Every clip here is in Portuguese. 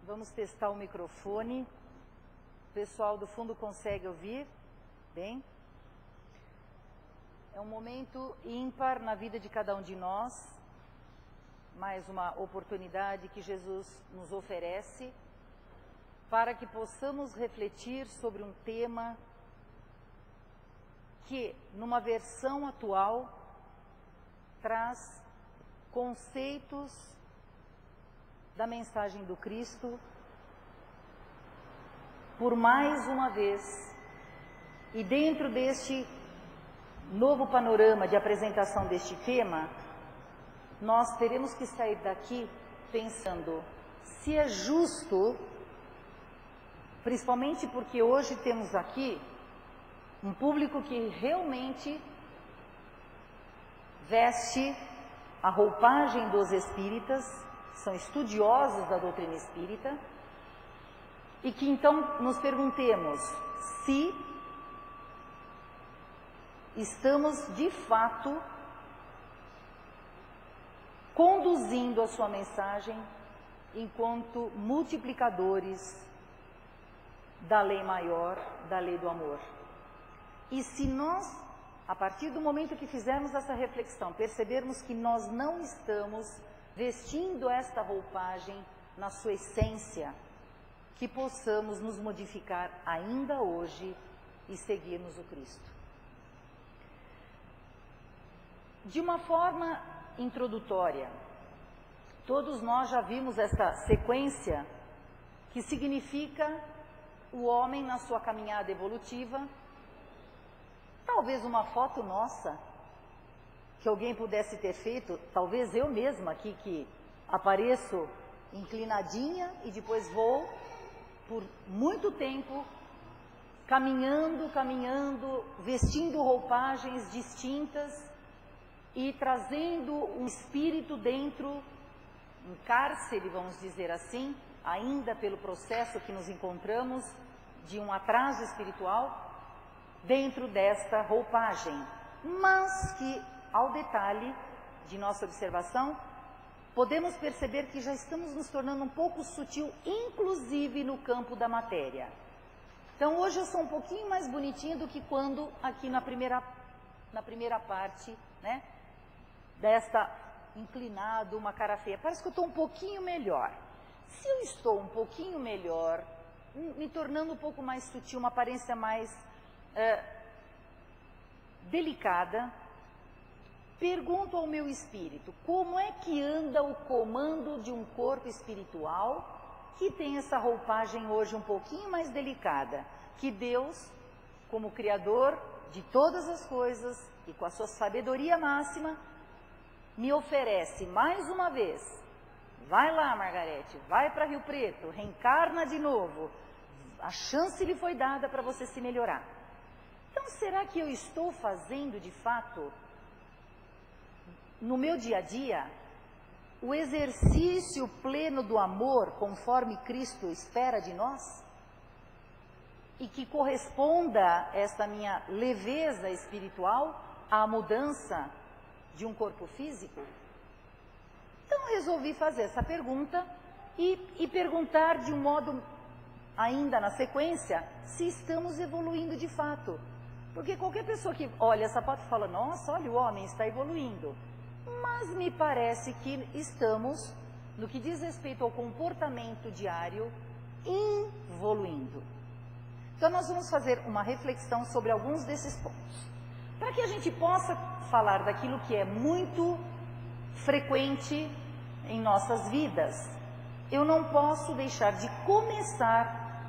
Vamos testar o microfone. O pessoal do fundo consegue ouvir? Bem? É um momento ímpar na vida de cada um de nós. Mais uma oportunidade que Jesus nos oferece para que possamos refletir sobre um tema que, numa versão atual, traz conceitos da mensagem do Cristo por mais uma vez. E dentro deste novo panorama de apresentação deste tema, nós teremos que sair daqui pensando se é justo, principalmente porque hoje temos aqui um público que realmente veste a roupagem dos espíritas, são estudiosos da doutrina espírita, e que então nos perguntemos se estamos de fato conduzindo a sua mensagem enquanto multiplicadores da lei maior, da lei do amor. E se nós, a partir do momento que fizermos essa reflexão, percebermos que nós não estamos vestindo esta roupagem na sua essência, que possamos nos modificar ainda hoje e seguirmos o Cristo. De uma forma introdutória, todos nós já vimos essa sequência que significa o homem na sua caminhada evolutiva. Talvez uma foto nossa, que alguém pudesse ter feito, talvez eu mesma aqui que apareço inclinadinha e depois vou por muito tempo caminhando, vestindo roupagens distintas e trazendo um espírito dentro, um cárcere, vamos dizer assim, ainda pelo processo que nos encontramos de um atraso espiritual, dentro desta roupagem, mas que, ao detalhe de nossa observação, podemos perceber que já estamos nos tornando um pouco sutil, inclusive no campo da matéria. Então, hoje eu sou um pouquinho mais bonitinha do que quando aqui na primeira parte, né, desta inclinado, uma cara feia. Parece que eu estou um pouquinho melhor. Se eu estou um pouquinho melhor, me tornando um pouco mais sutil, uma aparência mais delicada, pergunto ao meu espírito, como é que anda o comando de um corpo espiritual que tem essa roupagem hoje um pouquinho mais delicada, que Deus, como Criador de todas as coisas e com a sua sabedoria máxima, me oferece mais uma vez. Vai lá, Margarete, vai para Rio Preto, reencarna de novo, a chance lhe foi dada para você se melhorar. Então, será que eu estou fazendo, de fato, no meu dia a dia, o exercício pleno do amor, conforme Cristo espera de nós? E que corresponda esta minha leveza espiritual à mudança de um corpo físico? Então, resolvi fazer essa pergunta e perguntar de um modo, ainda na sequência, se estamos evoluindo de fato. Porque qualquer pessoa que olha essa foto fala, nossa, olha, o homem está evoluindo. Mas me parece que estamos, no que diz respeito ao comportamento diário, evoluindo. Então nós vamos fazer uma reflexão sobre alguns desses pontos. Para que a gente possa falar daquilo que é muito frequente em nossas vidas, eu não posso deixar de começar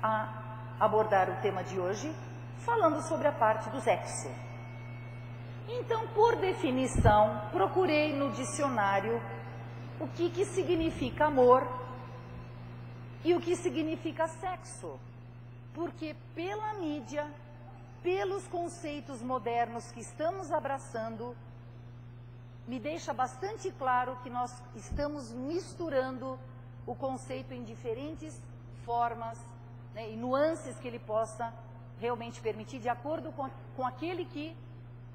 a abordar o tema de hoje falando sobre a parte do sexo. Então, por definição, procurei no dicionário o que significa amor e o que significa sexo. Porque pela mídia, pelos conceitos modernos que estamos abraçando, me deixa bastante claro que nós estamos misturando o conceito em diferentes formas, né, e nuances que ele possa realmente permitir, de acordo com aquele que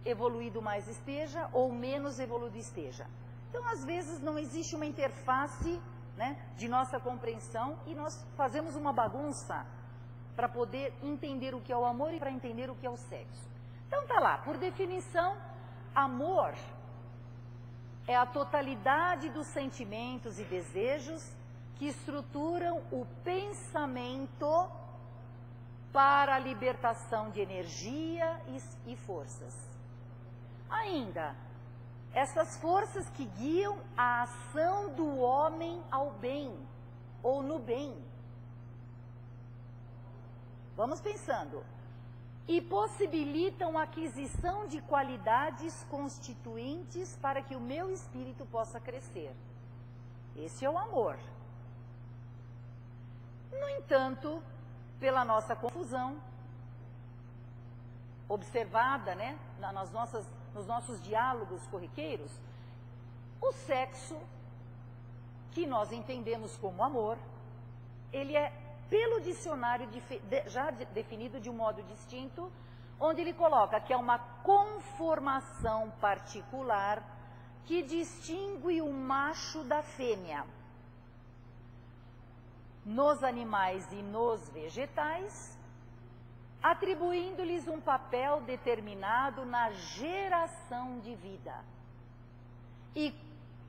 evoluído mais esteja ou menos evoluído esteja. Então, às vezes, não existe uma interface, né, de nossa compreensão, e nós fazemos uma bagunça para poder entender o que é o amor e para entender o que é o sexo. Então tá lá, por definição, amor é a totalidade dos sentimentos e desejos que estruturam o pensamento para a libertação de energia e forças. Ainda, essas forças que guiam a ação do homem ao bem, ou no bem. Vamos pensando. E possibilitam a aquisição de qualidades constituintes para que o meu espírito possa crescer. Esse é o amor. No entanto, pela nossa confusão, observada, né, nos nossos diálogos corriqueiros, o sexo, que nós entendemos como amor, ele é, pelo dicionário, já definido de um modo distinto, onde ele coloca que é uma conformação particular que distingue o macho da fêmea nos animais e nos vegetais, atribuindo-lhes um papel determinado na geração de vida e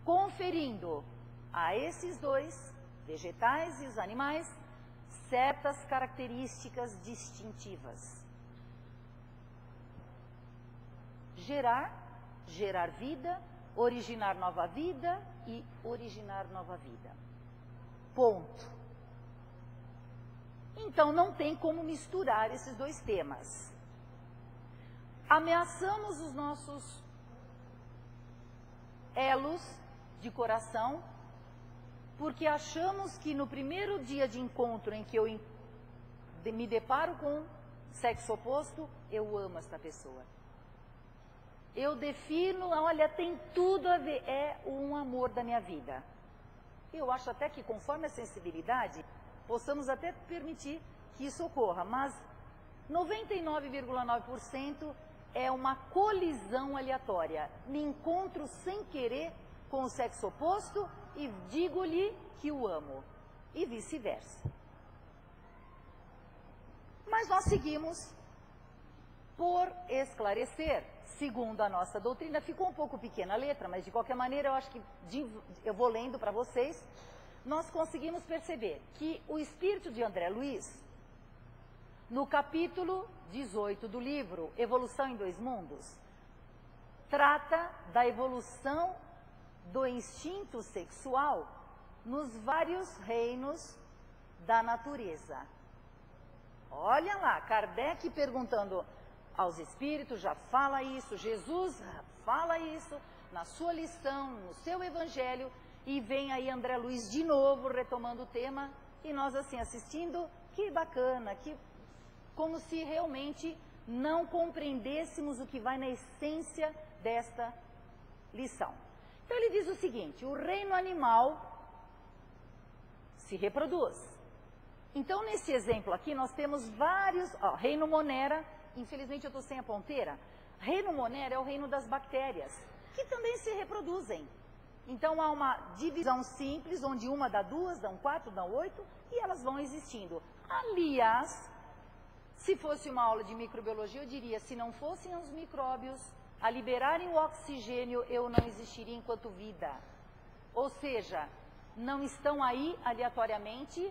conferindo a esses dois, vegetais e os animais, certas características distintivas. Gerar vida, originar nova vida e originar nova vida. Ponto. Então, não tem como misturar esses dois temas. Ameaçamos os nossos elos de coração, porque achamos que no primeiro dia de encontro em que eu me deparo com sexo oposto, eu amo esta pessoa. Eu defino, olha, tem tudo a ver, é um amor da minha vida. Eu acho até que, conforme a sensibilidade, possamos até permitir que isso ocorra, mas 99,9% é uma colisão aleatória. Me encontro sem querer com o sexo oposto e digo-lhe que o amo, e vice-versa. Mas nós seguimos por esclarecer, segundo a nossa doutrina. Ficou um pouco pequena a letra, mas de qualquer maneira eu acho que eu vou lendo para vocês. Nós conseguimos perceber que o espírito de André Luiz, no capítulo 18 do livro Evolução em Dois Mundos, trata da evolução do instinto sexual nos vários reinos da natureza. Olha lá, Kardec perguntando aos espíritos, já fala isso, Jesus fala isso na sua lição, no seu evangelho, e vem aí André Luiz de novo retomando o tema, e nós assim assistindo, que bacana, como se realmente não compreendêssemos o que vai na essência desta lição. Então ele diz o seguinte: o reino animal se reproduz. Então nesse exemplo aqui nós temos vários, reino Monera, infelizmente eu estou sem a ponteira, reino Monera é o reino das bactérias, que também se reproduzem. Então há uma divisão simples, onde uma dá 2, dão 4, dão 8, e elas vão existindo. Aliás, se fosse uma aula de microbiologia, eu diria, se não fossem os micróbios a liberarem o oxigênio, eu não existiria enquanto vida. Ou seja, não estão aí aleatoriamente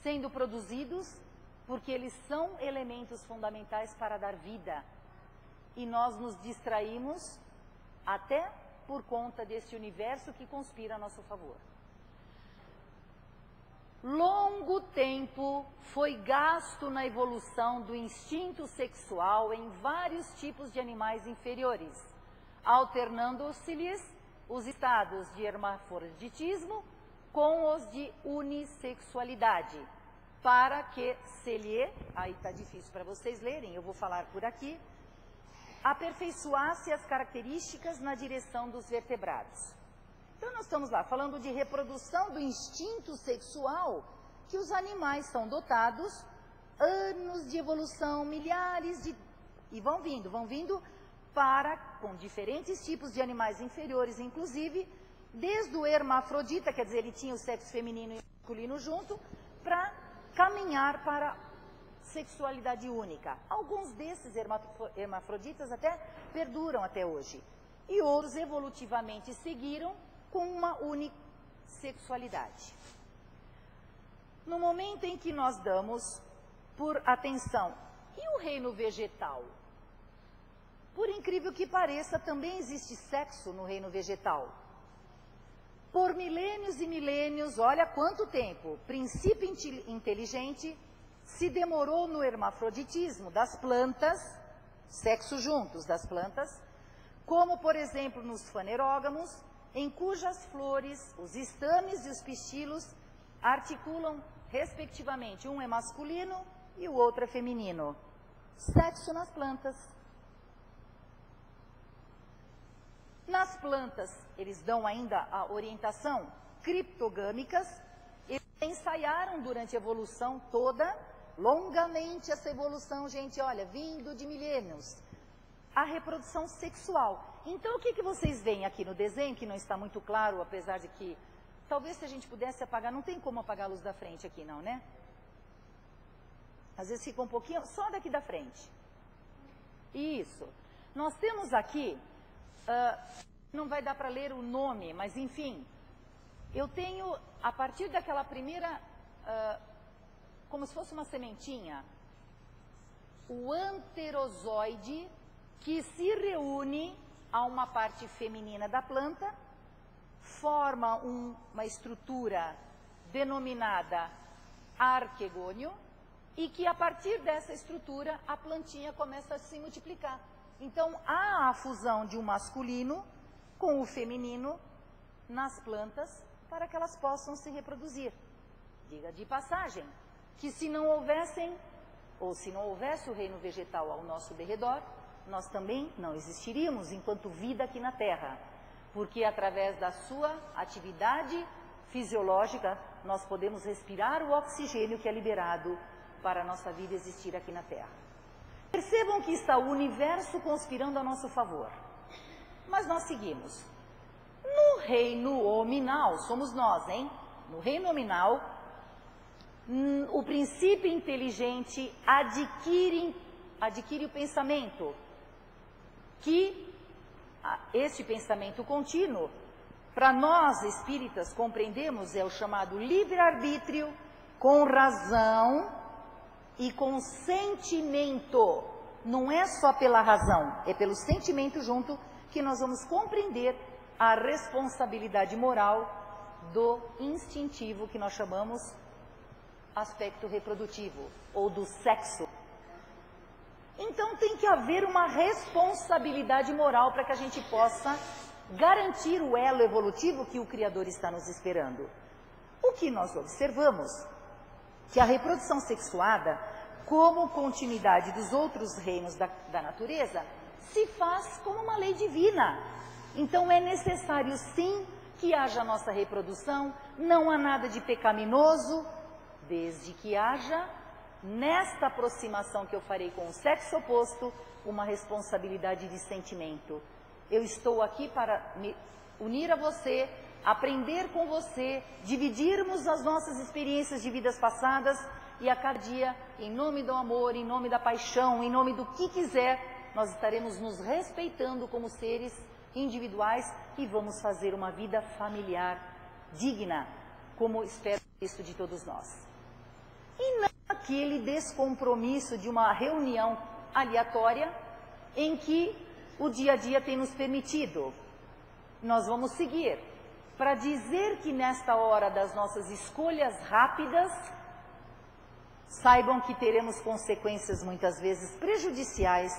sendo produzidos, porque eles são elementos fundamentais para dar vida. E nós nos distraímos até por conta desse universo que conspira a nosso favor. Longo tempo foi gasto na evolução do instinto sexual em vários tipos de animais inferiores, alternando-se-lhes os estados de hermafroditismo com os de unissexualidade, para que aí está difícil para vocês lerem, eu vou falar por aqui, aperfeiçoasse as características na direção dos vertebrados. Então nós estamos lá falando de reprodução do instinto sexual que os animais são dotados, anos de evolução, milhares de... e vão vindo para, com diferentes tipos de animais inferiores inclusive, desde o hermafrodita, quer dizer, ele tinha o sexo feminino e masculino junto, para caminhar para a sexualidade única. Alguns desses hermafroditas até perduram até hoje. E outros evolutivamente seguiram com uma única sexualidade. No momento em que nós damos por atenção, e o reino vegetal? Por incrível que pareça, também existe sexo no reino vegetal. Por milênios e milênios, olha quanto tempo, o princípio inteligente se demorou no hermafroditismo das plantas, sexo juntos das plantas, como, por exemplo, nos fanerógamos, em cujas flores os estames e os pistilos articulam, respectivamente, um é masculino e o outro é feminino. Sexo nas plantas. Nas plantas, eles dão ainda a orientação criptogâmicas. Eles ensaiaram durante a evolução toda, longamente essa evolução, gente, olha, vindo de milênios, a reprodução sexual. Então, o que vocês veem aqui no desenho, que não está muito claro, apesar de que, talvez se a gente pudesse apagar, não tem como apagar a luz da frente aqui não, né? Às vezes fica um pouquinho, só daqui da frente. Isso. Nós temos aqui, não vai dar para ler o nome, mas enfim, eu tenho, a partir daquela primeira, como se fosse uma sementinha, o anterozoide, que se reúne a uma parte feminina da planta, forma uma estrutura denominada arquegônio, e que a partir dessa estrutura a plantinha começa a se multiplicar. Então há a fusão de um masculino com o feminino nas plantas para que elas possam se reproduzir. Diga de passagem que se não houvessem, ou se não houvesse o reino vegetal ao nosso derredor, nós também não existiríamos enquanto vida aqui na Terra, porque através da sua atividade fisiológica nós podemos respirar o oxigênio que é liberado para a nossa vida existir aqui na Terra. Percebam que está o universo conspirando a nosso favor. Mas nós seguimos. No reino hominal, somos nós, hein? No reino hominal, o princípio inteligente adquire o pensamento, que este pensamento contínuo, para nós espíritas compreendemos, é o chamado livre-arbítrio com razão e com sentimento. Não é só pela razão, é pelo sentimento junto que nós vamos compreender a responsabilidade moral do instintivo que nós chamamos aspecto reprodutivo ou do sexo. Então tem que haver uma responsabilidade moral para que a gente possa garantir o elo evolutivo que o Criador está nos esperando. O que nós observamos? Que a reprodução sexuada, como continuidade dos outros reinos da natureza, se faz como uma lei divina. Então é necessário sim que haja a nossa reprodução, não há nada de pecaminoso, desde que haja, nesta aproximação que eu farei com o sexo oposto, uma responsabilidade de sentimento. Eu estou aqui para me unir a você, aprender com você, dividirmos as nossas experiências de vidas passadas e a cada dia, em nome do amor, em nome da paixão, em nome do que quiser, nós estaremos nos respeitando como seres individuais e vamos fazer uma vida familiar digna, como espero isso de todos nós. E não aquele descompromisso de uma reunião aleatória em que o dia a dia tem nos permitido. Nós vamos seguir para dizer que nesta hora das nossas escolhas rápidas, saibam que teremos consequências muitas vezes prejudiciais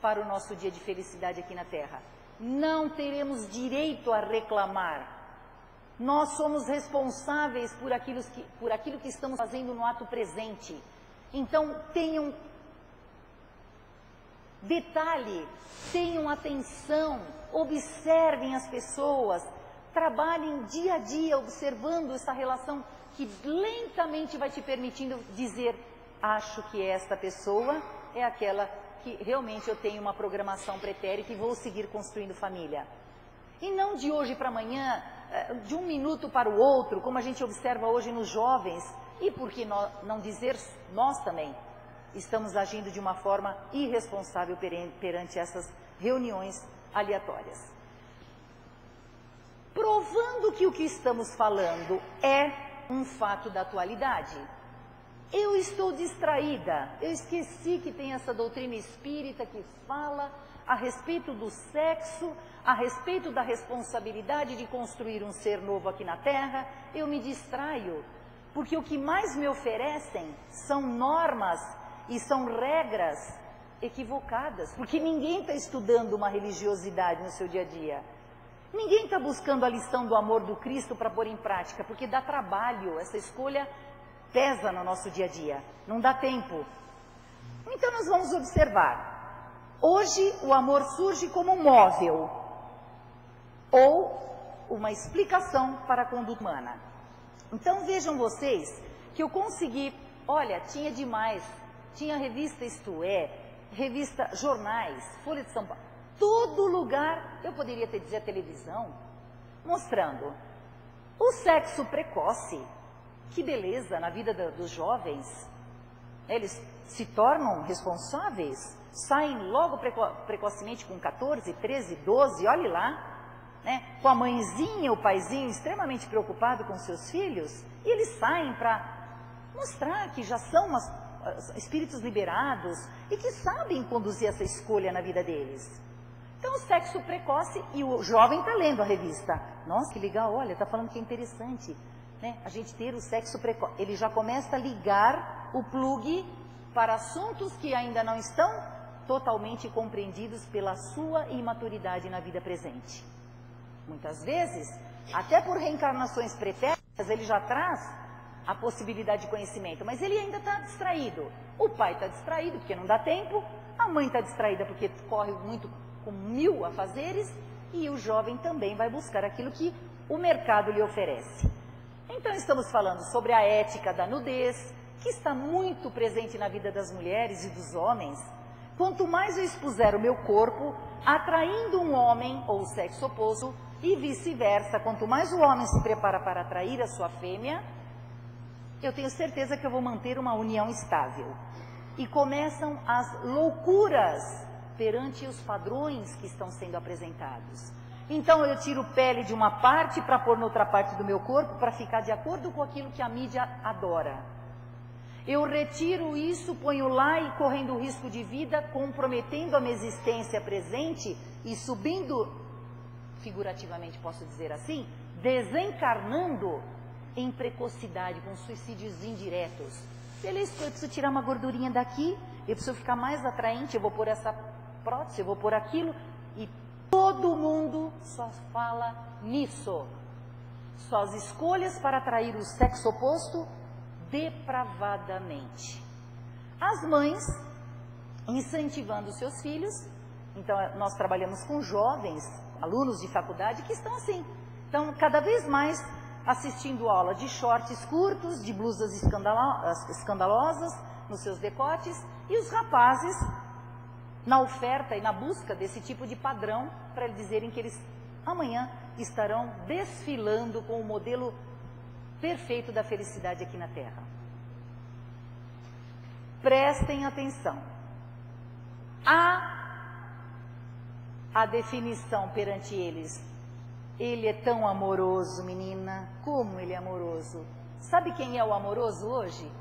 para o nosso dia de felicidade aqui na Terra. Não teremos direito a reclamar. Nós somos responsáveis por aquilo que estamos fazendo no ato presente. Então, tenham detalhe, tenham atenção, observem as pessoas, trabalhem dia a dia observando essa relação que lentamente vai te permitindo dizer, acho que esta pessoa é aquela que realmente eu tenho uma programação pretérita e vou seguir construindo família. E não de hoje para amanhã de um minuto para o outro, como a gente observa hoje nos jovens, e por que não dizer nós também, estamos agindo de uma forma irresponsável perante essas reuniões aleatórias. Provando que o que estamos falando é um fato da atualidade. Eu estou distraída, eu esqueci que tem essa doutrina espírita que fala a respeito do sexo, a respeito da responsabilidade de construir um ser novo aqui na Terra. Eu me distraio, porque o que mais me oferecem são normas e são regras equivocadas, porque ninguém está estudando uma religiosidade no seu dia a dia. Ninguém está buscando a lição do amor do Cristo para pôr em prática, porque dá trabalho, essa escolha pesa no nosso dia a dia, não dá tempo. Então nós vamos observar. Hoje o amor surge como um móvel, ou uma explicação para a conduta humana. Então vejam vocês que eu consegui, olha, tinha demais, tinha revista Isto É, revista Jornais, Folha de São Paulo, todo lugar, eu poderia ter dizer a televisão, mostrando o sexo precoce. Que beleza na vida dos jovens, eles se tornam responsáveis, saem logo precocemente com 14, 13, 12, olhe lá, né? Com a mãezinha, o paizinho extremamente preocupado com seus filhos, e eles saem para mostrar que já são espíritos liberados e que sabem conduzir essa escolha na vida deles. Então o sexo precoce, e o jovem está lendo a revista, nossa que legal, olha, está falando que é interessante. A gente ter o sexo precoce, ele já começa a ligar o plugue para assuntos que ainda não estão totalmente compreendidos pela sua imaturidade na vida presente. Muitas vezes, até por reencarnações pretéritas, ele já traz a possibilidade de conhecimento, mas ele ainda está distraído. O pai está distraído porque não dá tempo, a mãe está distraída porque corre muito com 1000 afazeres, e o jovem também vai buscar aquilo que o mercado lhe oferece. Então estamos falando sobre a ética da nudez, que está muito presente na vida das mulheres e dos homens. Quanto mais eu expuser o meu corpo, atraindo um homem ou o sexo oposto, e vice-versa, quanto mais o homem se prepara para atrair a sua fêmea, eu tenho certeza que eu vou manter uma união estável. E começam as loucuras perante os padrões que estão sendo apresentados. Então eu tiro pele de uma parte para pôr noutra parte do meu corpo para ficar de acordo com aquilo que a mídia adora. Eu retiro isso, ponho lá e correndo o risco de vida, comprometendo a minha existência presente e subindo, figurativamente posso dizer assim, desencarnando em precocidade, com suicídios indiretos. Beleza, eu preciso tirar uma gordurinha daqui, eu preciso ficar mais atraente, eu vou pôr essa prótese, eu vou pôr aquilo, e todo mundo só fala nisso. Só as escolhas para atrair o sexo oposto depravadamente. As mães incentivando seus filhos. Então nós trabalhamos com jovens, alunos de faculdade que estão assim. Então cada vez mais assistindo aula de shorts curtos, de blusas escandalosas nos seus decotes, e os rapazes na oferta e na busca desse tipo de padrão, para eles dizerem que eles amanhã estarão desfilando com o modelo perfeito da felicidade aqui na Terra. Prestem atenção. Há a definição perante eles. Ele é tão amoroso, menina, como ele é amoroso. Sabe quem é o amoroso hoje?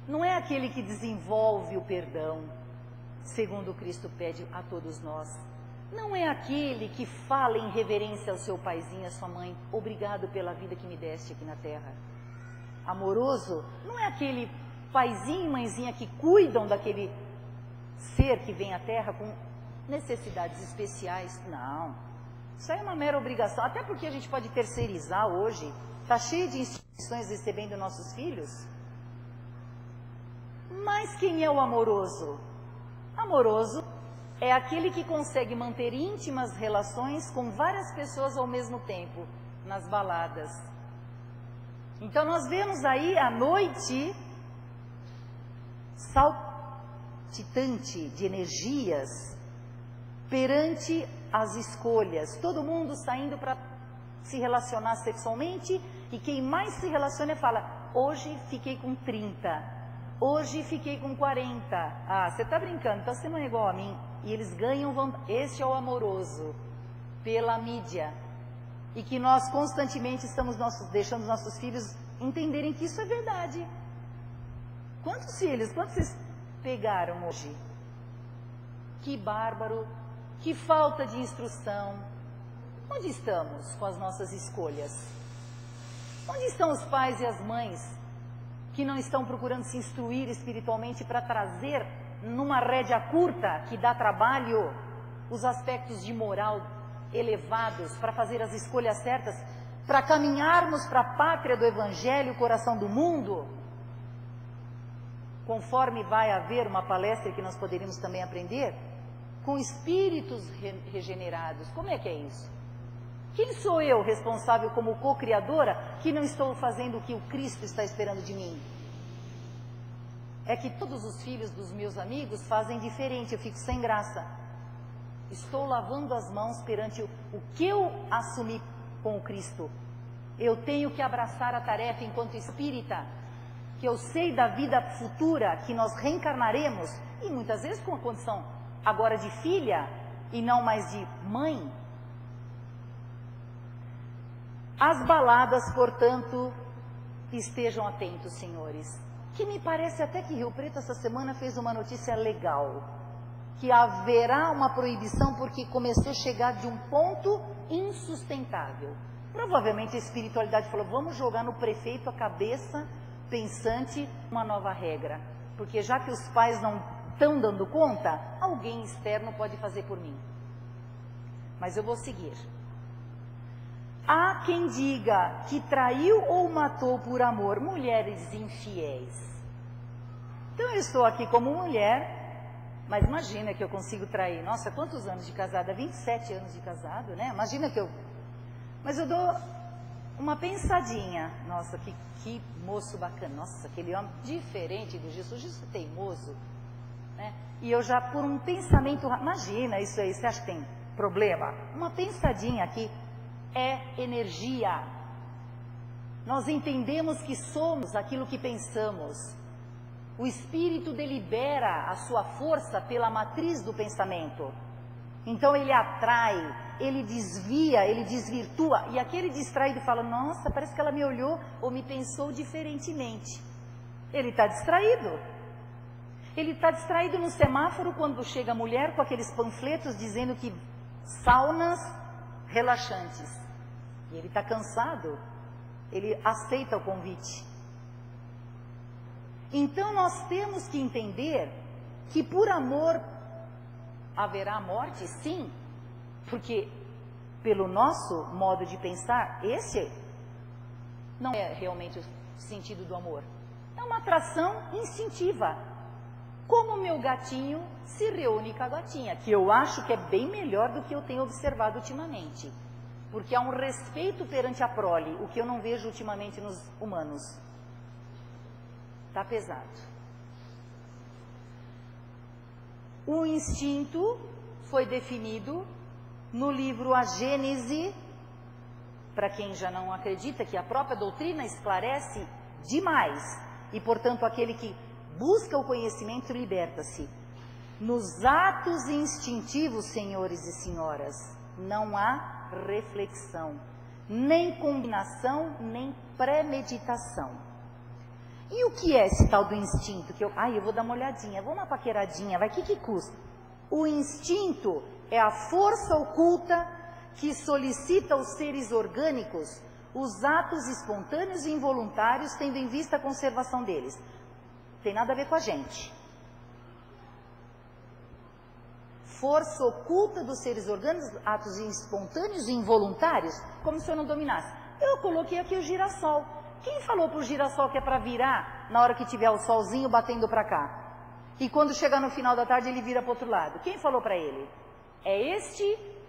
Não é aquele que desenvolve o perdão, segundo Cristo pede a todos nós. Não é aquele que fala em reverência ao seu paizinho, à sua mãe, obrigado pela vida que me deste aqui na terra. Amoroso não é aquele paizinho e mãezinha que cuidam daquele ser que vem à terra com necessidades especiais. Não, isso aí é uma mera obrigação, até porque a gente pode terceirizar hoje, está cheio de instituições recebendo nossos filhos. Mas quem é o amoroso? Amoroso é aquele que consegue manter íntimas relações com várias pessoas ao mesmo tempo, nas baladas. Então nós vemos aí à noite saltitante de energias perante as escolhas, todo mundo saindo para se relacionar sexualmente, e quem mais se relaciona fala, hoje fiquei com 30, hoje fiquei com 40, ah, você está brincando, então você não é igual a mim, e eles ganham, este é o amoroso, pela mídia, e que nós constantemente estamos deixando nossos filhos entenderem que isso é verdade. Quantos filhos, quantos vocês pegaram hoje? Que bárbaro, que falta de instrução. Onde estamos com as nossas escolhas? Onde estão os pais e as mães que não estão procurando se instruir espiritualmente para trazer numa rédea curta que dá trabalho os aspectos de moral elevados para fazer as escolhas certas, para caminharmos para a pátria do Evangelho, o coração do mundo? Conforme vai haver uma palestra que nós poderíamos também aprender, com espíritos regenerados. Como é que é isso? Quem sou eu, responsável como co-criadora, que não estou fazendo o que o Cristo está esperando de mim? É que todos os filhos dos meus amigos fazem diferente, eu fico sem graça. Estou lavando as mãos perante o que eu assumi com o Cristo. Eu tenho que abraçar a tarefa enquanto espírita, que eu sei da vida futura, que nós reencarnaremos, e muitas vezes com a condição agora de filha e não mais de mãe. As baladas, portanto, estejam atentos, senhores. Que me parece até que Rio Preto essa semana fez uma notícia legal, que haverá uma proibição porque começou a chegar de um ponto insustentável. Provavelmente a espiritualidade falou, vamos jogar no prefeito a cabeça pensante uma nova regra, porque já que os pais não estão dando conta, alguém externo pode fazer por mim. Mas eu vou seguir. Há quem diga que traiu ou matou por amor mulheres infiéis. Então eu estou aqui como mulher, mas imagina que eu consigo trair. Nossa, quantos anos de casada? 27 anos de casado, né? Imagina que eu... Mas eu dou uma pensadinha. Nossa, que moço bacana. Nossa, aquele homem diferente do Jesus. Jesus é teimoso, né? E eu já, por um pensamento... Imagina isso aí, você acha que tem problema? Uma pensadinha aqui. É energia. Nós entendemos que somos aquilo que pensamos. O espírito delibera a sua força pela matriz do pensamento. Então ele atrai, ele desvia, ele desvirtua. E aquele distraído fala, nossa, parece que ela me olhou ou me pensou diferentemente. Ele está distraído. Ele está distraído no semáforo quando chega a mulher com aqueles panfletos dizendo que saunas relaxantes. E ele está cansado, ele aceita o convite. Então nós temos que entender que por amor haverá morte, sim, porque pelo nosso modo de pensar, esse não é realmente o sentido do amor. É uma atração instintiva. Como o meu gatinho se reúne com a gatinha, que eu acho que é bem melhor do que eu tenho observado ultimamente. Porque há um respeito perante a prole, o que eu não vejo ultimamente nos humanos. Está pesado. O instinto foi definido no livro A Gênese, para quem já não acredita que a própria doutrina esclarece demais, e portanto aquele que busca o conhecimento liberta-se. Nos atos instintivos, senhores e senhoras, não há reflexão, nem combinação, nem premeditação. E o que é esse tal do instinto? Que eu vou dar uma olhadinha, vou uma paqueradinha, vai, que custa? O instinto é a força oculta que solicita aos seres orgânicos os atos espontâneos e involuntários, tendo em vista a conservação deles. Tem nada a ver com a gente. Força oculta dos seres orgânicos, atos espontâneos e involuntários, como se eu não dominasse. Eu coloquei aqui o girassol. Quem falou para o girassol que é para virar na hora que tiver o solzinho batendo para cá? E quando chegar no final da tarde ele vira para o outro lado? Quem falou para ele? É este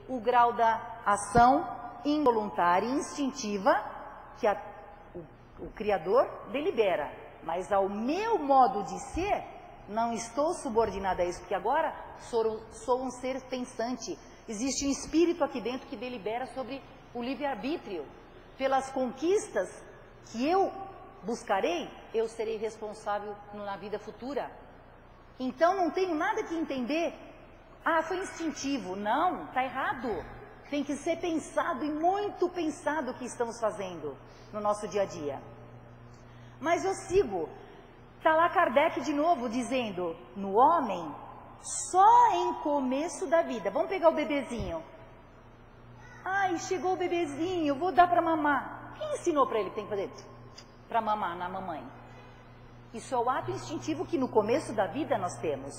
o grau da ação involuntária e instintiva que o Criador delibera. Mas ao meu modo de ser, não estou subordinada a isso, porque agora sou um ser pensante. Existe um espírito aqui dentro que delibera sobre o livre-arbítrio, pelas conquistas que eu buscarei, eu serei responsável na vida futura. Então não tenho nada que entender, foi instintivo. Não, está errado. Tem que ser pensado e muito pensado o que estamos fazendo no nosso dia a dia. Mas eu sigo, está lá Kardec de novo dizendo, no homem, só em começo da vida, vamos pegar o bebezinho. Ai, chegou o bebezinho, vou dar para mamar. Quem ensinou para ele que tem que fazer para mamar na mamãe? Isso é o ato instintivo que no começo da vida nós temos.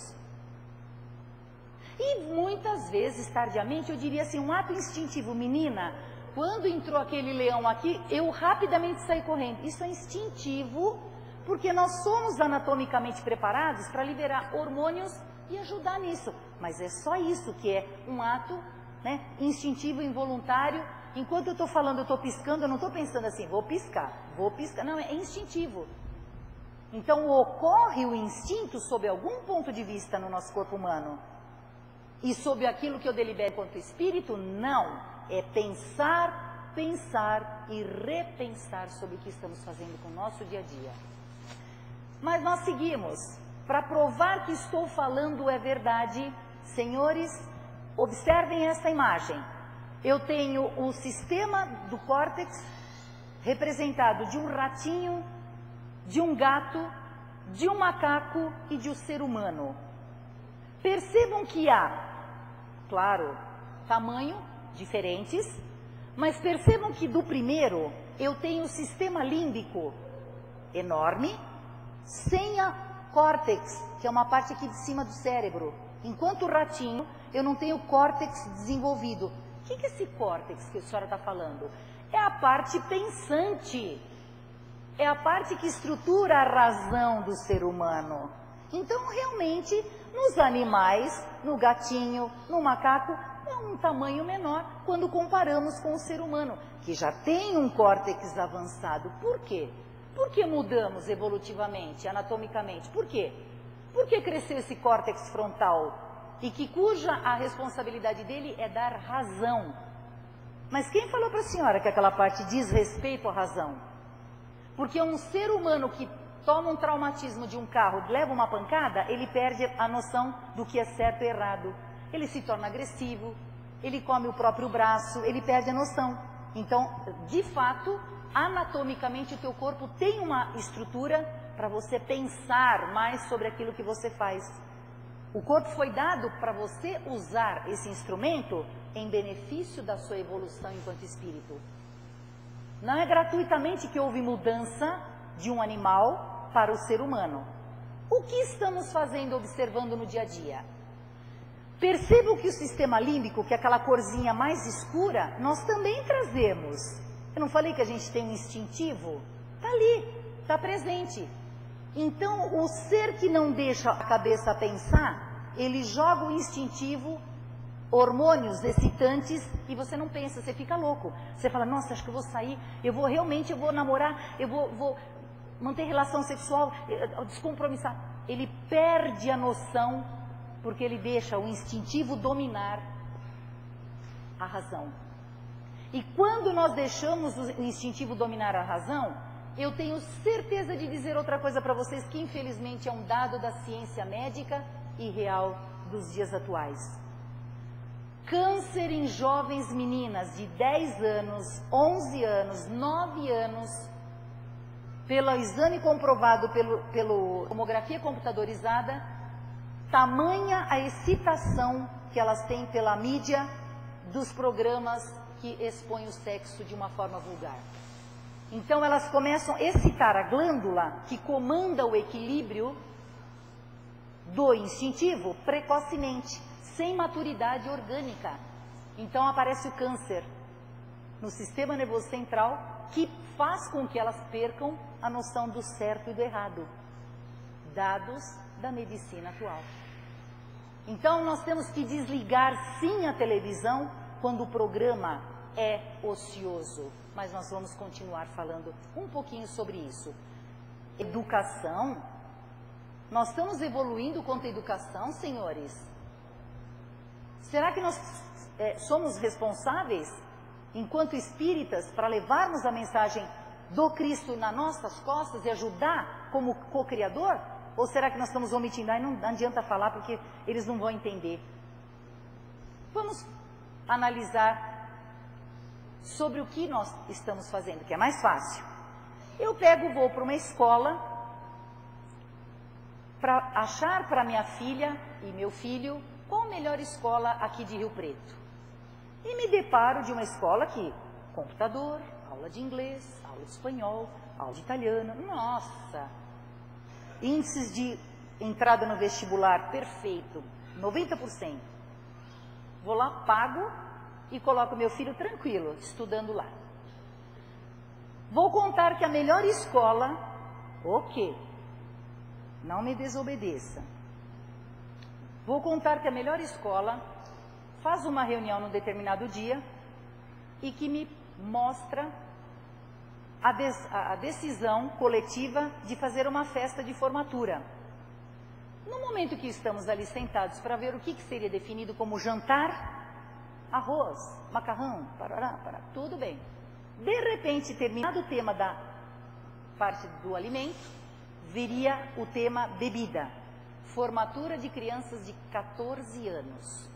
E muitas vezes, tardiamente, eu diria assim, um ato instintivo. Menina, quando entrou aquele leão aqui, eu rapidamente saí correndo. Isso é instintivo, porque nós somos anatomicamente preparados para liberar hormônios e ajudar nisso. Mas é só isso que é um ato, né, instintivo, involuntário. Enquanto eu estou falando, eu estou piscando, eu não estou pensando assim, vou piscar. Não, é instintivo. Então ocorre o instinto sob algum ponto de vista no nosso corpo humano. E sobre aquilo que eu delibero quanto espírito, não. É pensar, pensar e repensar sobre o que estamos fazendo com o nosso dia a dia. Mas nós seguimos. Para provar que estou falando é verdade, senhores, observem esta imagem. Eu tenho o sistema do córtex representado de um ratinho, de um gato, de um macaco e de um ser humano. Percebam que há, claro, tamanho diferentes, mas percebam que do primeiro eu tenho o sistema límbico enorme, sem a córtex, que é uma parte aqui de cima do cérebro. Enquanto o ratinho, eu não tenho córtex desenvolvido. O que é esse córtex que a senhora está falando? É a parte pensante, é a parte que estrutura a razão do ser humano. Então, realmente, nos animais, no gatinho, no macaco, é um tamanho menor quando comparamos com o ser humano, que já tem um córtex avançado. Por quê? Por que mudamos evolutivamente, anatomicamente? Por quê? Por que cresceu esse córtex frontal? E cuja a responsabilidade dele é dar razão. Mas quem falou para a senhora que aquela parte diz respeito à razão? Porque um ser humano que toma um traumatismo de um carro, leva uma pancada, ele perde a noção do que é certo e errado. Ele se torna agressivo, ele come o próprio braço, ele perde a noção. Então, de fato, anatomicamente o teu corpo tem uma estrutura para você pensar mais sobre aquilo que você faz. O corpo foi dado para você usar esse instrumento em benefício da sua evolução enquanto espírito. Não é gratuitamente que houve mudança de um animal para o ser humano. O que estamos fazendo, observando no dia a dia? Percebam que o sistema límbico, que é aquela corzinha mais escura, nós também trazemos. Eu não falei que a gente tem um instintivo? Está ali, está presente. Então, o ser que não deixa a cabeça pensar, ele joga o instintivo, hormônios excitantes, e você não pensa, você fica louco. Você fala, nossa, acho que eu vou sair, eu vou namorar, eu vou manter relação sexual, descompromissar. Ele perde a noção, porque ele deixa o instintivo dominar a razão. E quando nós deixamos o instintivo dominar a razão, eu tenho certeza de dizer outra coisa para vocês, que infelizmente é um dado da ciência médica e real dos dias atuais. Câncer em jovens meninas de 10 anos, 11 anos, 9 anos, pelo exame comprovado, pela tomografia computadorizada, tamanha a excitação que elas têm pela mídia dos programas que expõem o sexo de uma forma vulgar. Então elas começam a excitar a glândula que comanda o equilíbrio do instintivo precocemente, sem maturidade orgânica. Então aparece o câncer no sistema nervoso central, que faz com que elas percam a noção do certo e do errado. Dados da medicina atual. Então nós temos que desligar sim a televisão quando o programa é ocioso. Mas nós vamos continuar falando um pouquinho sobre isso. Educação. Nós estamos evoluindo quanto à educação, senhores? Será que nós somos responsáveis enquanto espíritas, para levarmos a mensagem do Cristo nas nossas costas e ajudar como co-criador? Ou será que nós estamos omitindo? Aí não adianta falar porque eles não vão entender. Vamos analisar sobre o que nós estamos fazendo, que é mais fácil. Eu vou para uma escola para achar para minha filha e meu filho qual a melhor escola aqui de Rio Preto. E me deparo de uma escola que, computador, aula de inglês, aula de espanhol, aula de italiano, nossa! Índices de entrada no vestibular perfeito, 90%. Vou lá, pago e coloco meu filho tranquilo, estudando lá. Vou contar que a melhor escola, o quê? Não me desobedeça. Vou contar que a melhor escola faz uma reunião num determinado dia e que me mostra a decisão coletiva de fazer uma festa de formatura. No momento que estamos ali sentados para ver o que seria definido como jantar, arroz, macarrão, parará, tudo bem. De repente, terminado o tema da parte do alimento, viria o tema bebida. Formatura de crianças de 14 anos.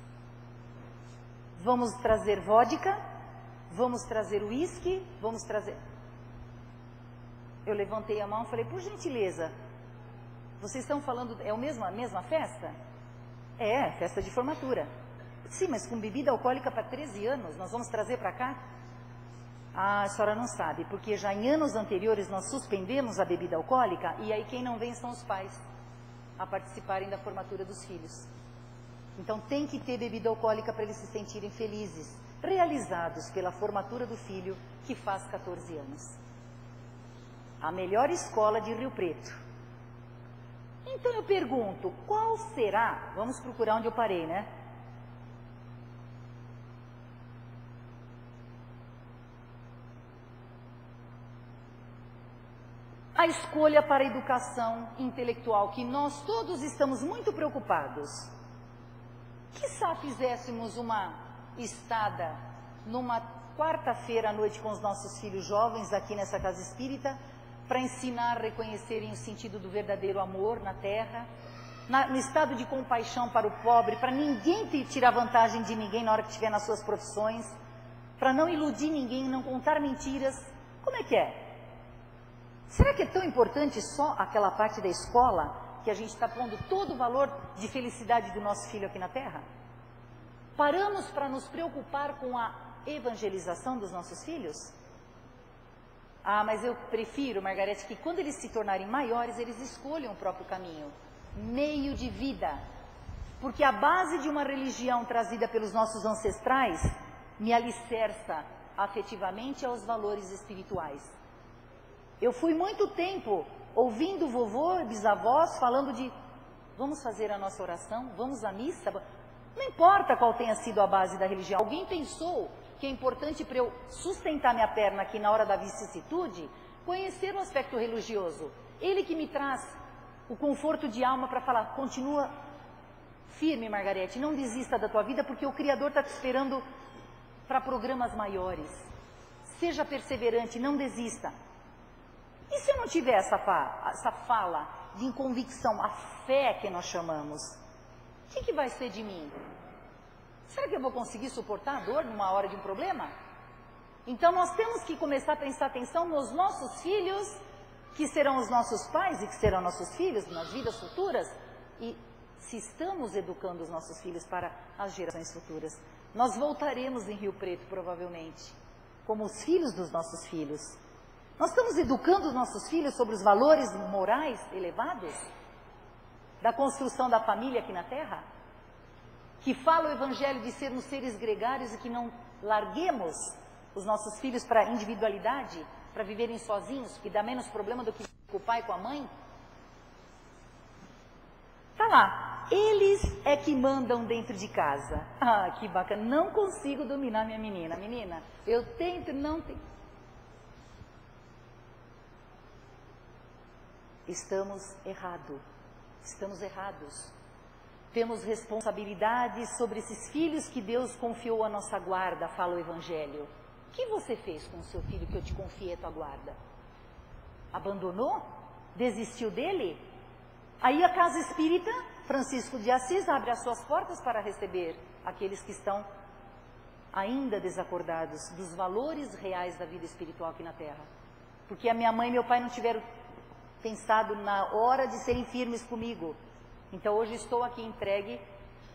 Vamos trazer vodka, vamos trazer uísque, vamos trazer... Eu levantei a mão e falei, por gentileza, vocês estão falando, é a mesma festa? É, festa de formatura. Sim, mas com bebida alcoólica para 13 anos, nós vamos trazer para cá? Ah, a senhora não sabe, porque já em anos anteriores nós suspendemos a bebida alcoólica e aí quem não vem são os pais a participarem da formatura dos filhos. Então tem que ter bebida alcoólica para eles se sentirem felizes, realizados pela formatura do filho que faz 14 anos. A melhor escola de Rio Preto. Então eu pergunto, qual será? Vamos procurar onde eu parei, né? A escolha para a educação intelectual, que nós todos estamos muito preocupados. Quiçá fizéssemos uma estada numa quarta-feira à noite com os nossos filhos jovens aqui nessa casa espírita, para ensinar a reconhecerem o sentido do verdadeiro amor na terra, no estado de compaixão para o pobre, para ninguém tirar vantagem de ninguém na hora que estiver nas suas profissões, para não iludir ninguém, não contar mentiras. Como é que é? Será que é tão importante só aquela parte da escola que a gente está pondo todo o valor de felicidade do nosso filho aqui na terra? Paramos para nos preocupar com a evangelização dos nossos filhos? Ah, mas eu prefiro, Margarete, que quando eles se tornarem maiores, eles escolham o próprio caminho, meio de vida. Porque a base de uma religião trazida pelos nossos ancestrais me alicerça afetivamente aos valores espirituais. Eu fui muito tempo ouvindo vovô e bisavós falando de vamos fazer a nossa oração, vamos à missa. Não importa qual tenha sido a base da religião. Alguém pensou que é importante para eu sustentar minha perna aqui na hora da vicissitude, conhecer o aspecto religioso. Ele que me traz o conforto de alma para falar, continua firme, Margarete, não desista da tua vida, porque o Criador está te esperando para programas maiores. Seja perseverante, não desista. E se eu não tiver essa fala de convicção, a fé que nós chamamos, o que vai ser de mim? Será que eu vou conseguir suportar a dor numa hora de um problema? Então nós temos que começar a prestar atenção nos nossos filhos, que serão os nossos pais e que serão nossos filhos nas vidas futuras, e se estamos educando os nossos filhos para as gerações futuras. Nós voltaremos em Rio Preto, provavelmente, como os filhos dos nossos filhos. Nós estamos educando os nossos filhos sobre os valores morais elevados da construção da família aqui na Terra? Que fala o Evangelho de sermos seres gregários e que não larguemos os nossos filhos para a individualidade, para viverem sozinhos, que dá menos problema do que com o pai e com a mãe? Tá lá, eles é que mandam dentro de casa. Ah, que bacana, não consigo dominar minha menina. Menina, eu tento, não tenho. Estamos errados. Temos responsabilidade sobre esses filhos que Deus confiou à nossa guarda, fala o Evangelho. que você fez com o seu filho que eu te confiei a tua guarda? Abandonou? Desistiu dele? Aí a Casa Espírita Francisco de Assis abre as suas portas para receber aqueles que estão ainda desacordados dos valores reais da vida espiritual aqui na Terra. Porque a minha mãe e meu pai não tiveram pensado na hora de serem firmes comigo. Então hoje estou aqui entregue,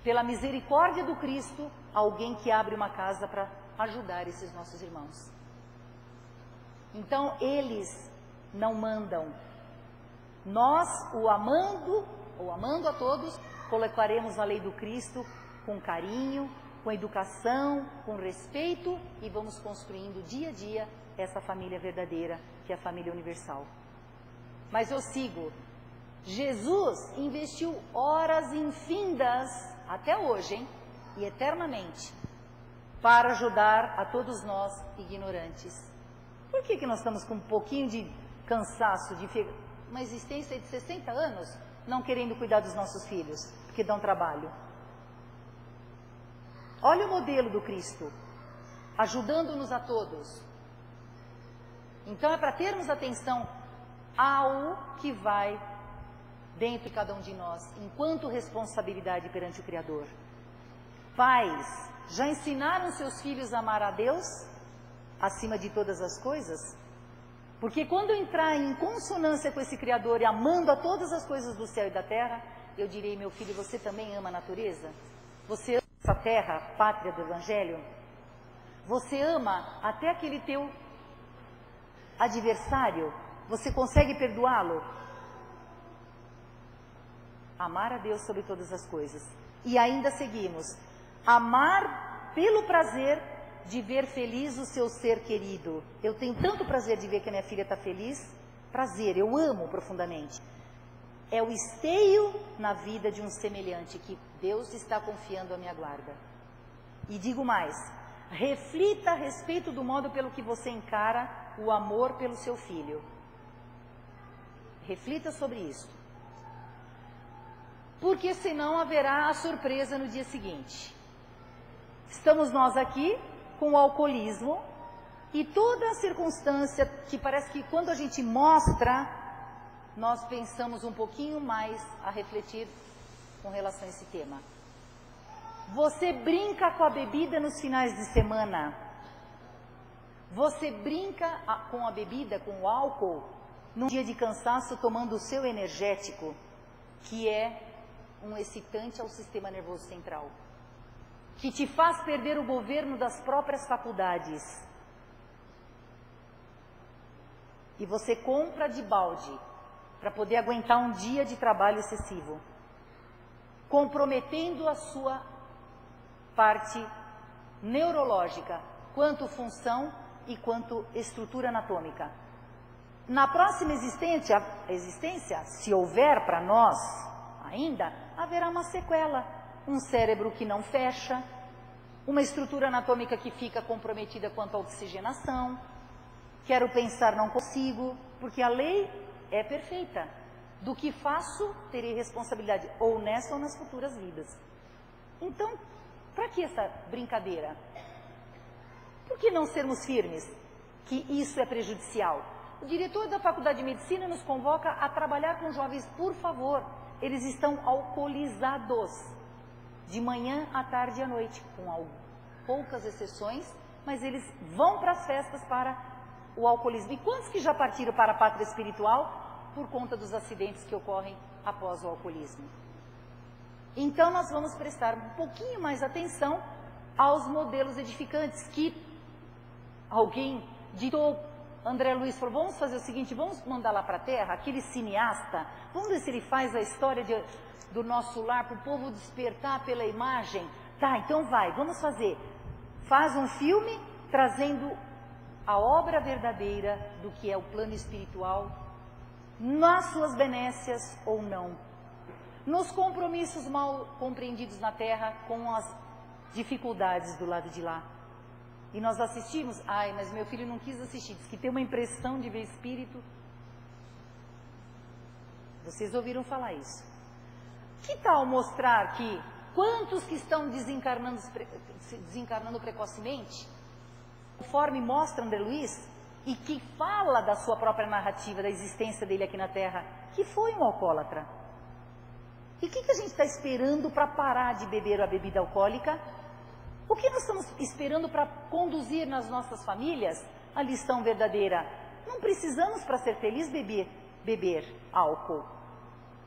pela misericórdia do Cristo, a alguém que abre uma casa para ajudar esses nossos irmãos. Então eles não mandam. Nós, o amando a todos, colocaremos a lei do Cristo com carinho, com educação, com respeito e vamos construindo dia a dia essa família verdadeira, que é a família universal. Mas eu sigo. Jesus investiu horas infindas, até hoje, hein, e eternamente, para ajudar a todos nós ignorantes. Por que nós estamos com um pouquinho de cansaço, de uma existência de 60 anos, não querendo cuidar dos nossos filhos, porque dão trabalho? Olha o modelo do Cristo, ajudando-nos a todos. Então é para termos atenção ao que vai dentro de cada um de nós, enquanto responsabilidade perante o Criador. Pais, já ensinaram seus filhos a amar a Deus acima de todas as coisas? Porque quando entrar em consonância com esse Criador e amando a todas as coisas do céu e da terra, eu direi, meu filho, você também ama a natureza? Você ama essa terra, pátria do Evangelho? Você ama até aquele teu adversário? Você consegue perdoá-lo? Amar a Deus sobre todas as coisas. E ainda seguimos. Amar pelo prazer de ver feliz o seu ser querido. Eu tenho tanto prazer de ver que a minha filha está feliz. Prazer, eu amo profundamente. É o esteio na vida de um semelhante que Deus está confiando à minha guarda. E digo mais, reflita a respeito do modo pelo que você encara o amor pelo seu filho. Reflita sobre isso. Porque senão haverá a surpresa no dia seguinte. Estamos nós aqui com o alcoolismo e toda a circunstância que parece que quando a gente mostra, nós pensamos um pouquinho mais a refletir com relação a esse tema. Você brinca com a bebida nos finais de semana. Você brinca com a bebida, com o álcool, num dia de cansaço, tomando o seu energético, que é um excitante ao sistema nervoso central, que te faz perder o governo das próprias faculdades. E você compra de balde, para poder aguentar um dia de trabalho excessivo, comprometendo a sua parte neurológica, quanto função e quanto estrutura anatômica. Na próxima existência, se houver para nós ainda, haverá uma sequela, um cérebro que não fecha, uma estrutura anatômica que fica comprometida quanto à oxigenação. Quero pensar, não consigo, porque a lei é perfeita. Do que faço, terei responsabilidade, ou nessa ou nas futuras vidas. Então, para que essa brincadeira? Por que não sermos firmes? Que isso é prejudicial. O diretor da Faculdade de Medicina nos convoca a trabalhar com jovens, por favor. Eles estão alcoolizados, de manhã, à tarde e à noite, com poucas exceções, mas eles vão para as festas para o alcoolismo. E quantos que já partiram para a pátria espiritual por conta dos acidentes que ocorrem após o alcoolismo? Então nós vamos prestar um pouquinho mais atenção aos modelos edificantes que alguém ditou. André Luiz falou, vamos fazer o seguinte, vamos mandar lá para a terra, aquele cineasta, vamos ver se ele faz a história do nosso lar, para o povo despertar pela imagem. Tá, então vai, vamos fazer. Faz um filme trazendo a obra verdadeira do que é o plano espiritual, nas suas benécias ou não, nos compromissos mal compreendidos na terra com as dificuldades do lado de lá. E nós assistimos, ai, mas meu filho não quis assistir, diz que tem uma impressão de ver espírito. Vocês ouviram falar isso? Que tal mostrar que quantos que estão desencarnando precocemente, conforme mostra André Luiz, e que fala da sua própria narrativa, da existência dele aqui na Terra, que foi um alcoólatra. E o que a gente está esperando para parar de beber a bebida alcoólica? O que nós estamos esperando para conduzir nas nossas famílias a lição verdadeira? Não precisamos, para ser feliz, beber álcool,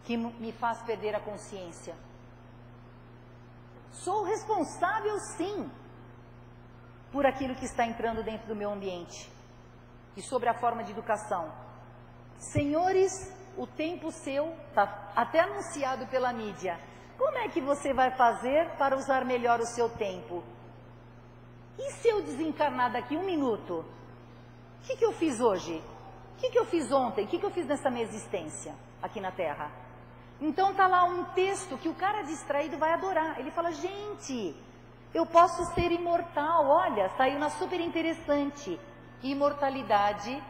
que me faz perder a consciência. Sou responsável, sim, por aquilo que está entrando dentro do meu ambiente. E sobre a forma de educação. Senhores, o tempo seu está até anunciado pela mídia. Como é que você vai fazer para usar melhor o seu tempo? E se eu desencarnar daqui 1 minuto? O que eu fiz hoje? O que eu fiz ontem? O que eu fiz nessa minha existência aqui na Terra? Então está lá um texto que o cara distraído vai adorar. Ele fala, gente, eu posso ser imortal. Olha, saiu na super interessante. Imortalidade.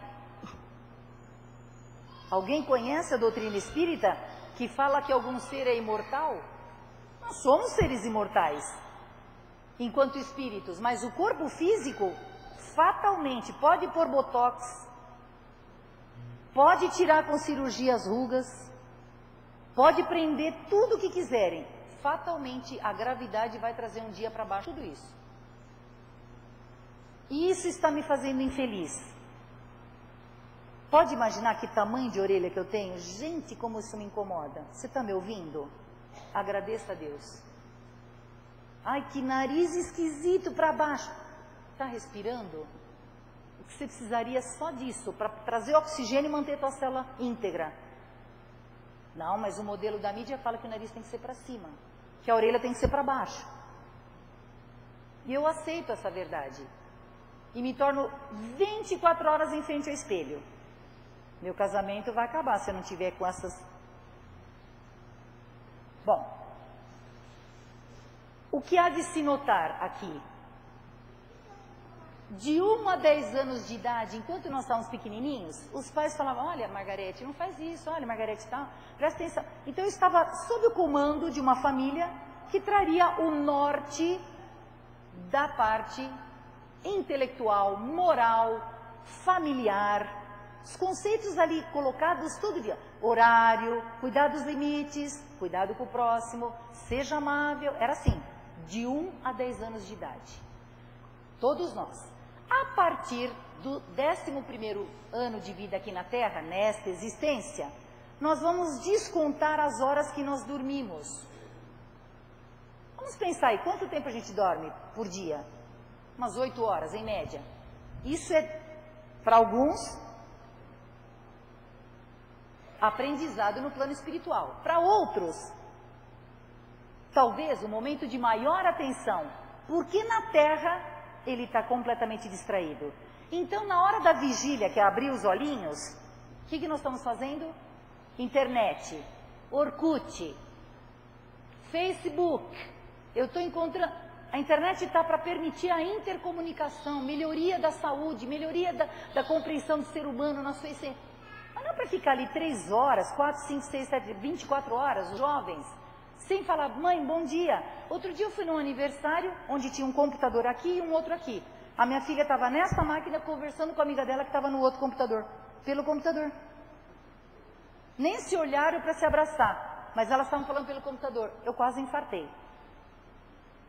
Alguém conhece a doutrina espírita que fala que algum ser é imortal? Nós somos seres imortais, enquanto espíritos, mas o corpo físico, fatalmente, pode pôr botox, pode tirar com cirurgia as rugas, pode prender tudo o que quiserem. Fatalmente, a gravidade vai trazer um dia para baixo tudo isso. E isso está me fazendo infeliz. Pode imaginar que tamanho de orelha que eu tenho? Gente, como isso me incomoda. Você está me ouvindo? Agradeça a Deus. Ai, que nariz esquisito para baixo. Está respirando? O que você precisaria só disso, para trazer oxigênio e manter a tua célula íntegra. Não, mas o modelo da mídia fala que o nariz tem que ser para cima, que a orelha tem que ser para baixo. E eu aceito essa verdade. E me torno 24 horas em frente ao espelho. Meu casamento vai acabar se eu não tiver com essas... Bom, o que há de se notar aqui? De 1 a 10 anos de idade, enquanto nós estávamos pequenininhos, os pais falavam, olha, Margarete, não faz isso, olha, Margarete, tá, presta atenção. Então eu estava sob o comando de uma família que traria o norte da parte intelectual, moral, familiar, os conceitos ali colocados todo dia. Horário, cuidar dos limites, cuidado com o próximo, seja amável. Era assim, de 1 a 10 anos de idade. Todos nós. A partir do 11º ano de vida aqui na Terra, nesta existência, nós vamos descontar as horas que nós dormimos. Vamos pensar aí, quanto tempo a gente dorme por dia? Umas 8 horas, em média. Isso é, para alguns, aprendizado no plano espiritual. Para outros, talvez o momento de maior atenção, porque na Terra ele está completamente distraído. Então, na hora da vigília, que é abrir os olhinhos, o que nós estamos fazendo? Internet, Orkut, Facebook. Eu estou encontrando... A internet está para permitir a intercomunicação, melhoria da saúde, melhoria da compreensão do ser humano na sua essência. Mas não é para ficar ali 3 horas, 4, 5, 6, 7, 24 horas, os jovens, sem falar, mãe, bom dia. Outro dia eu fui num aniversário, onde tinha um computador aqui e um outro aqui. A minha filha estava nessa máquina conversando com a amiga dela que estava no outro computador. Pelo computador. Nem se olharam para se abraçar, mas elas estavam falando pelo computador. Eu quase infartei.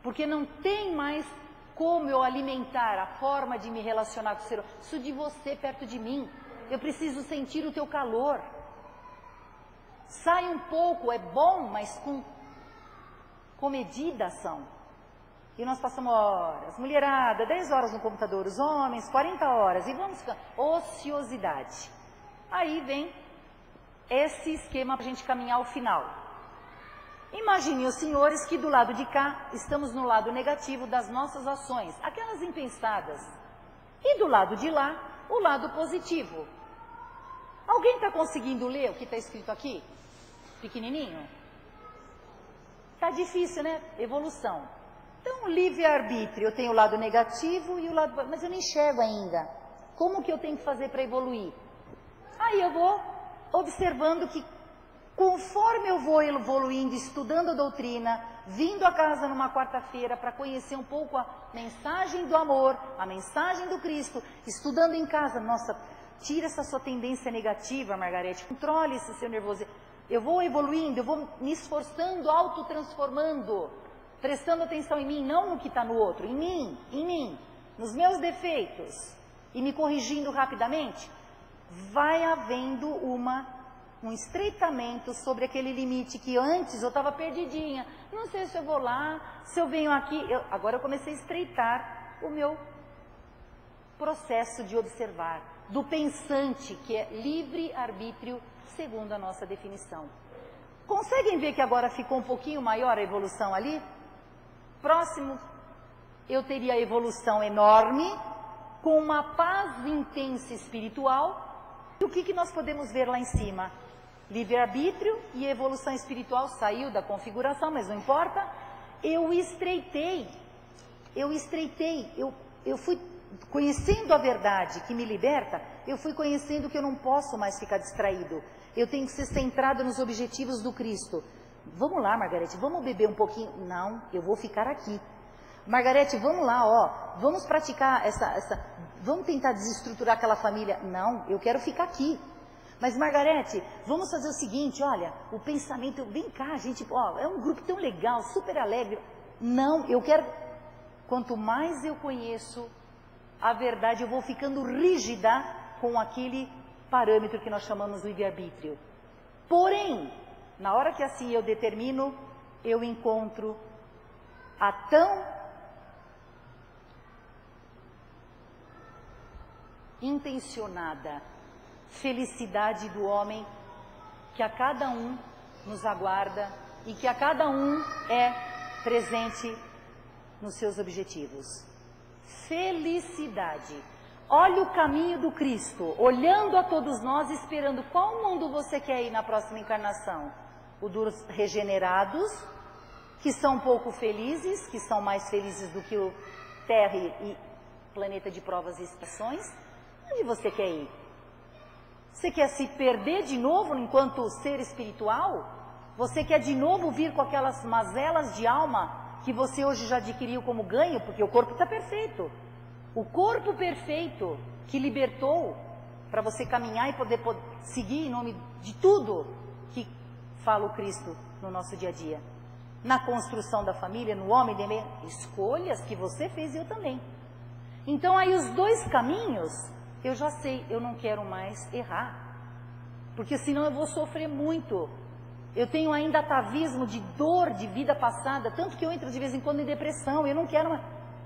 Porque não tem mais como eu alimentar a forma de me relacionar com o ser humano. Isso de você perto de mim. Eu preciso sentir o teu calor. Sai um pouco, é bom, mas com medida ação. E nós passamos horas, mulherada, 10 horas no computador, os homens, 40 horas, e vamos ficando. Ociosidade. Aí vem esse esquema para a gente caminhar ao final. Imagine os senhores que do lado de cá estamos no lado negativo das nossas ações, aquelas impensadas. E do lado de lá, o lado positivo. Alguém está conseguindo ler o que está escrito aqui? Pequenininho? Está difícil, né? Evolução. Então, livre-arbítrio, eu tenho o lado negativo e o lado... Mas eu não enxergo ainda. Como que eu tenho que fazer para evoluir? Aí eu vou observando que Conforme eu vou evoluindo, estudando a doutrina, vindo a casa numa quarta-feira para conhecer um pouco a mensagem do amor, a mensagem do Cristo, estudando em casa, nossa, tira essa sua tendência negativa, Margarete, controle esse seu nervoso. Eu vou evoluindo, eu vou me esforçando, autotransformando, prestando atenção em mim, não no que está no outro, em mim, nos meus defeitos, e me corrigindo rapidamente, vai havendo um estreitamento sobre aquele limite que antes eu estava perdidinha. Não sei se eu vou lá, se eu venho aqui. Agora eu comecei a estreitar o meu processo de observar, do pensante, que é livre-arbítrio, segundo a nossa definição. Conseguem ver que agora ficou um pouquinho maior a evolução ali? Próximo, eu teria a evolução enorme, com uma paz intensa espiritual. E o que nós podemos ver lá em cima? Livre-arbítrio e evolução espiritual saiu da configuração, mas não importa. Eu estreitei, eu fui conhecendo a verdade que me liberta, eu fui conhecendo que eu não posso mais ficar distraído. Eu tenho que ser centrado nos objetivos do Cristo. Vamos lá, Margarete, vamos beber um pouquinho? Não, eu vou ficar aqui. Margarete, vamos lá, ó, vamos praticar vamos tentar desestruturar aquela família? Não, eu quero ficar aqui. Mas Margarete, vamos fazer o seguinte, olha, o pensamento, vem cá, gente, ó, é um grupo tão legal, super alegre. Não, eu quero, quanto mais eu conheço a verdade, eu vou ficando rígida com aquele parâmetro que nós chamamos de livre-arbítrio. Porém, na hora que assim eu determino, eu encontro a tão intencionada felicidade do homem que a cada um nos aguarda e que a cada um é presente nos seus objetivos. Felicidade. Olha o caminho do Cristo, olhando a todos nós, esperando qual mundo você quer ir na próxima encarnação. O dos regenerados, que são um pouco felizes, que são mais felizes do que o Terra e planeta de provas e expiações. Onde você quer ir? Você quer se perder de novo enquanto ser espiritual? Você quer de novo vir com aquelas mazelas de alma que você hoje já adquiriu como ganho? Porque o corpo está perfeito. O corpo perfeito que libertou para você caminhar e poder seguir em nome de tudo que fala o Cristo no nosso dia a dia. Na construção da família, no homem, escolhas que você fez e eu também. Então aí os dois caminhos, eu já sei, eu não quero mais errar. Porque senão eu vou sofrer muito. Eu tenho ainda atavismo de dor de vida passada, tanto que eu entro de vez em quando em depressão, eu não quero mais.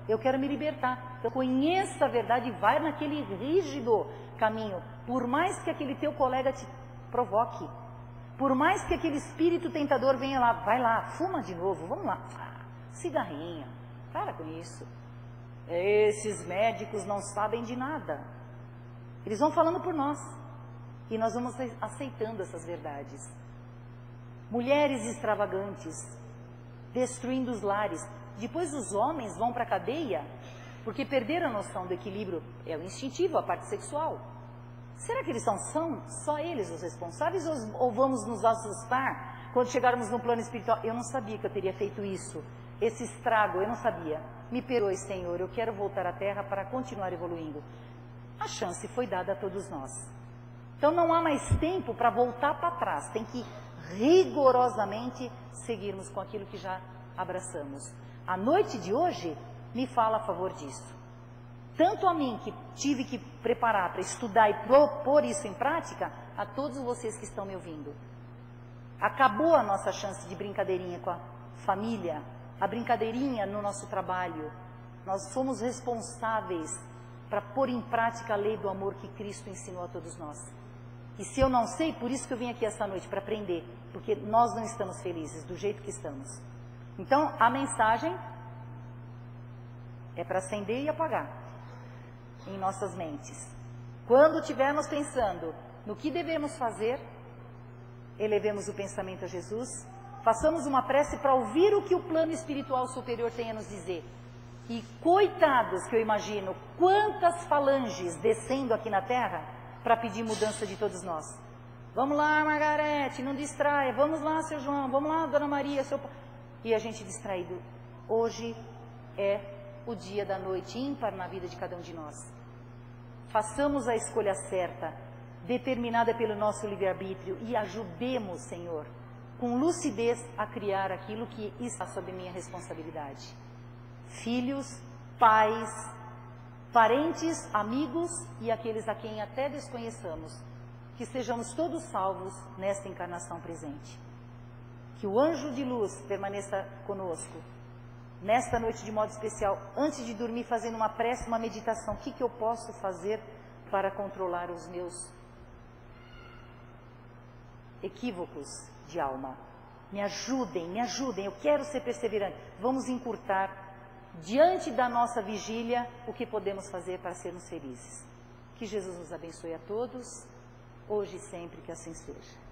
Eu quero me libertar. Então conheça a verdade e vai naquele rígido caminho. Por mais que aquele teu colega te provoque. Por mais que aquele espírito tentador venha lá, vai lá, fuma de novo, vamos lá. Cigarrinha, para com isso. Esses médicos não sabem de nada. Eles vão falando por nós. E nós vamos aceitando essas verdades. Mulheres extravagantes, destruindo os lares. Depois os homens vão para a cadeia, porque perderam a noção do equilíbrio. É o instintivo, a parte sexual. Será que eles são só eles os responsáveis ou vamos nos assustar quando chegarmos no plano espiritual? Eu não sabia que eu teria feito isso. Esse estrago, eu não sabia. Me perdoe, Senhor, eu quero voltar à Terra para continuar evoluindo. A chance foi dada a todos nós. Então não há mais tempo para voltar para trás. Tem que rigorosamente seguirmos com aquilo que já abraçamos. A noite de hoje me fala a favor disso. Tanto a mim, que tive que preparar para estudar e propor isso em prática, a todos vocês que estão me ouvindo. Acabou a nossa chance de brincadeirinha com a família, a brincadeirinha no nosso trabalho. Nós somos responsáveis para pôr em prática a lei do amor que Cristo ensinou a todos nós. E se eu não sei, por isso que eu vim aqui essa noite, para aprender. Porque nós não estamos felizes do jeito que estamos. Então, a mensagem é para acender e apagar em nossas mentes. Quando estivermos pensando no que devemos fazer, elevemos o pensamento a Jesus, façamos uma prece para ouvir o que o plano espiritual superior tem a nos dizer. E coitados, que eu imagino, quantas falanges descendo aqui na Terra para pedir mudança de todos nós. Vamos lá, Margarete, não distraia. Vamos lá, seu João. Vamos lá, Dona Maria, seu... E a gente distraído. Hoje é o dia da noite ímpar na vida de cada um de nós. Façamos a escolha certa, determinada pelo nosso livre-arbítrio, e ajudemos, Senhor, com lucidez a criar aquilo que está sob minha responsabilidade. Filhos, pais, parentes, amigos e aqueles a quem até desconheçamos, que sejamos todos salvos nesta encarnação presente. Que o anjo de luz permaneça conosco, nesta noite de modo especial, antes de dormir, fazendo uma prece, uma meditação. O que eu posso fazer para controlar os meus equívocos de alma? Me ajudem, eu quero ser perseverante. Vamos encurtar, diante da nossa vigília, o que podemos fazer para sermos felizes. Que Jesus nos abençoe a todos, hoje e sempre, que assim seja.